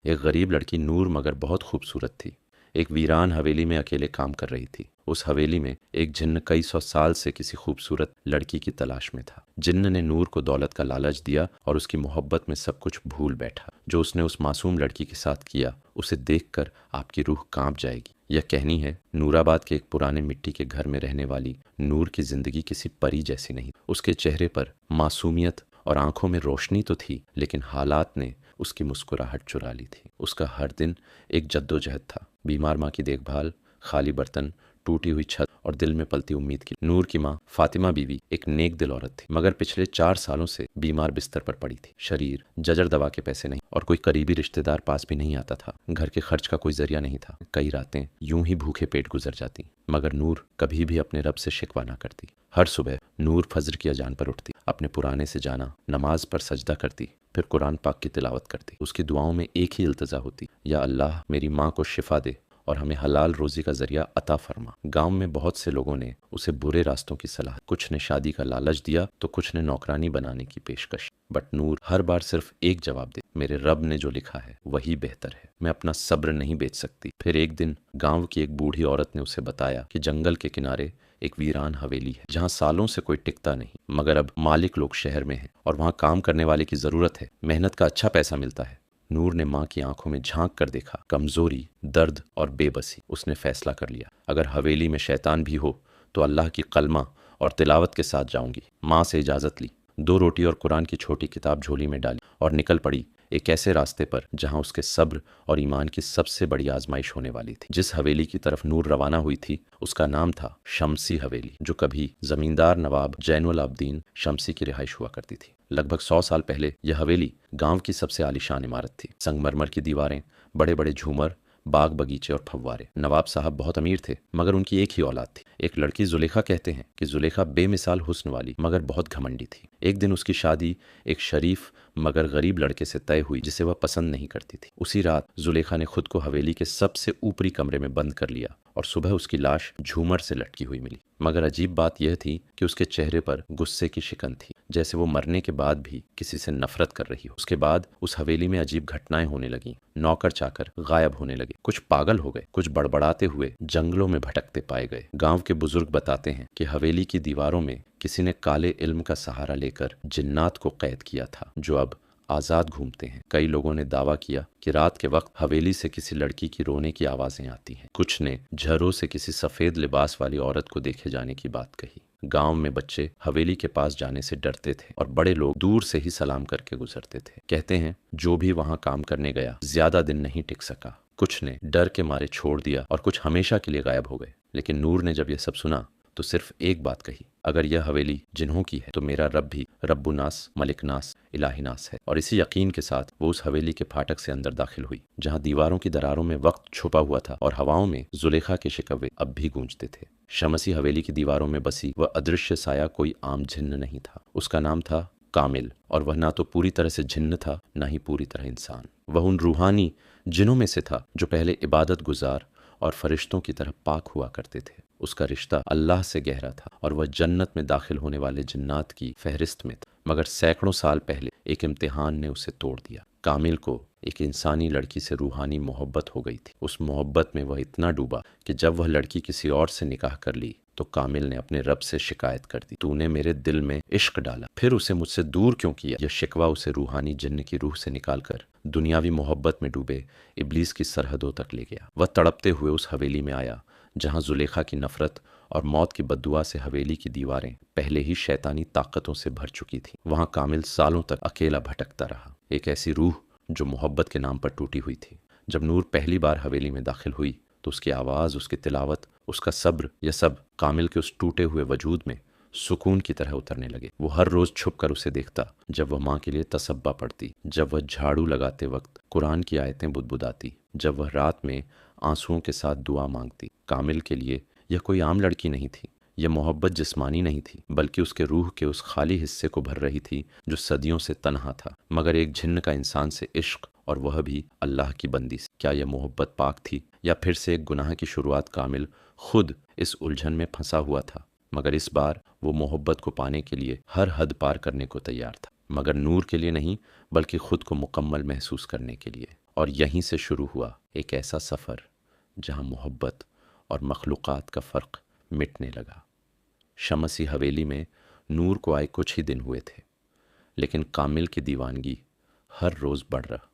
एक गरीब लड़की नूर मगर बहुत खूबसूरत थी। एक वीरान हवेली में अकेले काम कर रही थी। उस हवेली में एक जिन्न कई सौ साल से किसी खूबसूरत लड़की की तलाश में था। जिन्न ने नूर को दौलत का लालच दिया और उसकी मोहब्बत में सब कुछ भूल बैठा। जो उसने उस मासूम लड़की के साथ किया, उसे देखकर आपकी रूह कांप जाएगी। यह कहनी है, नूराबाद के एक पुराने मिट्टी के घर में रहने वाली नूर की जिंदगी किसी परी जैसी नहीं। उसके चेहरे पर मासूमियत और आंखों में रोशनी तो थी, लेकिन हालात ने उसकी मुस्कुराहट चुरा ली थी। उसका हर दिन एक जद्दोजहद था। बीमार माँ की देखभाल, खाली बर्तन, टूटी हुई छत और दिल में पलती उम्मीद की। नूर की माँ फातिमा बीवी एक नेक दिल औरत थी, मगर पिछले 4 सालों से बीमार बिस्तर पर पड़ी थी। शरीर जजर, दवा के पैसे नहीं और कोई करीबी रिश्तेदार पास भी नहीं आता था। घर के खर्च का कोई जरिया नहीं था। कई रातें यूं ही भूखे पेट गुजर जाती, मगर नूर कभी भी अपने रब से शिकवा ना करती। हर सुबह नूर फजर की अजान पर उठती, अपने पुराने से जाना नमाज पर सजदा करती, फिर कुरान पाक की तिलावत करती। उसकी दुआओं में एक ही इल्तजा होती, या अल्लाह मेरी माँ को शिफा दे और हमें हलाल रोजी का जरिया अता फरमा। गांव में बहुत से लोगों ने उसे बुरे रास्तों की सलाह, कुछ ने शादी का लालच दिया तो कुछ ने नौकरानी बनाने की पेशकश। बट नूर हर बार सिर्फ एक जवाब दे, मेरे रब ने जो लिखा है वही बेहतर है, मैं अपना सब्र नहीं बेच सकती। फिर एक दिन गांव की एक बूढ़ी औरत ने उसे बताया कि जंगल के किनारे एक वीरान हवेली है, जहाँ सालों से कोई टिकता नहीं, मगर अब मालिक लोग शहर में हैं और वहाँ काम करने वाले की जरूरत है। मेहनत का अच्छा पैसा मिलता है। नूर ने माँ की आंखों में झांक कर देखा, कमजोरी, दर्द और बेबसी। उसने फैसला कर लिया, अगर हवेली में शैतान भी हो तो अल्लाह की कलमा और तिलावत के साथ जाऊंगी। माँ से इजाजत ली, 2 रोटी और कुरान की छोटी किताब झोली में डाली और निकल पड़ी एक ऐसे रास्ते पर जहां उसके सब्र और ईमान की सबसे बड़ी आजमाइश होने वाली थी। जिस हवेली की तरफ नूर रवाना हुई थी, उसका नाम था शमसी हवेली, जो कभी जमींदार नवाब जैनुल आबदीन शमसी की रिहाइश हुआ करती थी। लगभग 100 साल पहले यह हवेली गांव की सबसे आलीशान इमारत थी। संगमरमर की दीवारें, बड़े बड़े झूमर, बाग बगीचे और फव्वारे। नवाब साहब बहुत अमीर थे, मगर उनकी एक ही औलाद थी, एक लड़की जुलेखा। कहते हैं कि जुलेखा बेमिसाल हुस्न वाली मगर बहुत घमंडी थी। एक दिन उसकी शादी एक शरीफ मगर गरीब लड़के से तय हुई जिसे वह पसंद नहीं करती थी। उसी रात जुलेखा ने खुद को हवेली के सबसे ऊपरी कमरे में बंद कर लिया और सुबह उसकी लाश झूमर से लटकी हुई मिली। मगर अजीब बात यह थी कि उसके चेहरे पर गुस्से की शिकन थी, जैसे वो मरने के बाद भी किसी से नफरत कर रही हो। उसके बाद उस हवेली में अजीब घटनाएं होने लगीं। नौकर चाकर गायब होने लगे, कुछ पागल हो गए, कुछ बड़बड़ाते हुए जंगलों में भटकते पाए गए। गांव के बुजुर्ग बताते हैं कि हवेली की दीवारों में किसी ने काले इल्म का सहारा लेकर जिन्नात को कैद किया था, जो अब आजाद घूमते हैं। कई लोगों ने दावा किया कि रात के वक्त हवेली से किसी लड़की की रोने की आवाजें आती हैं। कुछ ने झरों से किसी सफेद लिबास वाली औरत को देखे जाने की बात कही। गांव में बच्चे हवेली के पास जाने से डरते थे और बड़े लोग दूर से ही सलाम करके गुजरते थे। कहते हैं जो भी वहां काम करने गया ज्यादा दिन नहीं टिक सका। कुछ ने डर के मारे छोड़ दिया और कुछ हमेशा के लिए गायब हो गए। लेकिन नूर ने जब यह सब सुना तो सिर्फ एक बात कही, अगर यह हवेली जिन्हों की है तो मेरा रब भी रब्बुनास, मलिकनास, इलाहिनास है। और इसी यकीन के साथ वो उस हवेली के फाटक से अंदर दाखिल हुई, जहां दीवारों की दरारों में वक्त छुपा हुआ था और हवाओं में जुलेखा के शिकवे अब भी गूंजते थे। शमसी हवेली की दीवारों में बसी वह अदृश्य साया कोई आम जिन्न नहीं था। उसका नाम था कामिल, और वह ना तो पूरी तरह से जिन्न था, ना ही पूरी तरह इंसान। वह उन रूहानी जिन्हों में से था जो पहले इबादत गुजार और फरिश्तों की तरह पाक हुआ करते थे। उसका रिश्ता अल्लाह से गहरा था और वह जन्नत में दाखिल होने वाले जिन्नात की फहरिस्त में था। मगर सैकड़ों साल पहले एक इम्तिहान ने उसे तोड़ दिया। कामिल को एक इंसानी लड़की से रूहानी मोहब्बत हो गई थी। उस मोहब्बत में वह इतना डूबा कि जब वह लड़की किसी और से निकाह कर ली तो कामिल ने अपने रब से शिकायत कर दी, तूने मेरे दिल में इश्क डाला, फिर उसे मुझसे दूर क्यों किया। यह शिकवा उसे रूहानी जिन्न की रूह से निकालकर दुनियावी मोहब्बत में डूबे इब्लीस की सरहदों तक ले गया। वह तड़पते हुए उस हवेली में आया जहां जुलेखा की नफरत और मौत की बद्दुआ से हवेली की दीवारें पहले ही शैतानी ताकतों से भर चुकी थी। वहां कामिल सालों तक अकेला भटकता रहा, एक ऐसी रूह जो मोहब्बत के नाम पर टूटी हुई थी। जब नूर पहली बार हवेली में दाखिल हुई तो उसकी आवाज़, उसकी तिलावत, उसका सब्र, यह सब कामिल के उस टूटे हुए वजूद में सुकून की तरह उतरने लगे। वो हर रोज छुप कर उसे देखता, जब वह माँ के लिए तसब्बा पढ़ती, जब वह झाड़ू लगाते वक्त कुरान की आयतें बुदबुदाती, जब वह रात में आंसुओं के साथ दुआ मांगती। कामिल के लिए यह कोई आम लड़की नहीं थी। यह मोहब्बत जिस्मानी नहीं थी, बल्कि उसके रूह के उस खाली हिस्से को भर रही थी जो सदियों से तन्हा था, मगर एक जिन्न का इंसान से इश्क, और वह भी अल्लाह की बंदी से। क्या यह मोहब्बत पाक थी या फिर से एक गुनाह की शुरुआत? कामिल खुद इस उलझन में फंसा हुआ था, मगर इस बार वो मोहब्बत को पाने के लिए हर हद पार करने को तैयार था, मगर नूर के लिए नहीं, बल्कि खुद को मुकम्मल महसूस करने के लिए। और यहीं से शुरू हुआ एक ऐसा सफ़र जहां मोहब्बत और मखलूक़ात का फ़र्क मिटने लगा। शमसी हवेली में नूर को आए कुछ ही दिन हुए थे, लेकिन कामिल की दीवानगी हर रोज़ बढ़ रहा।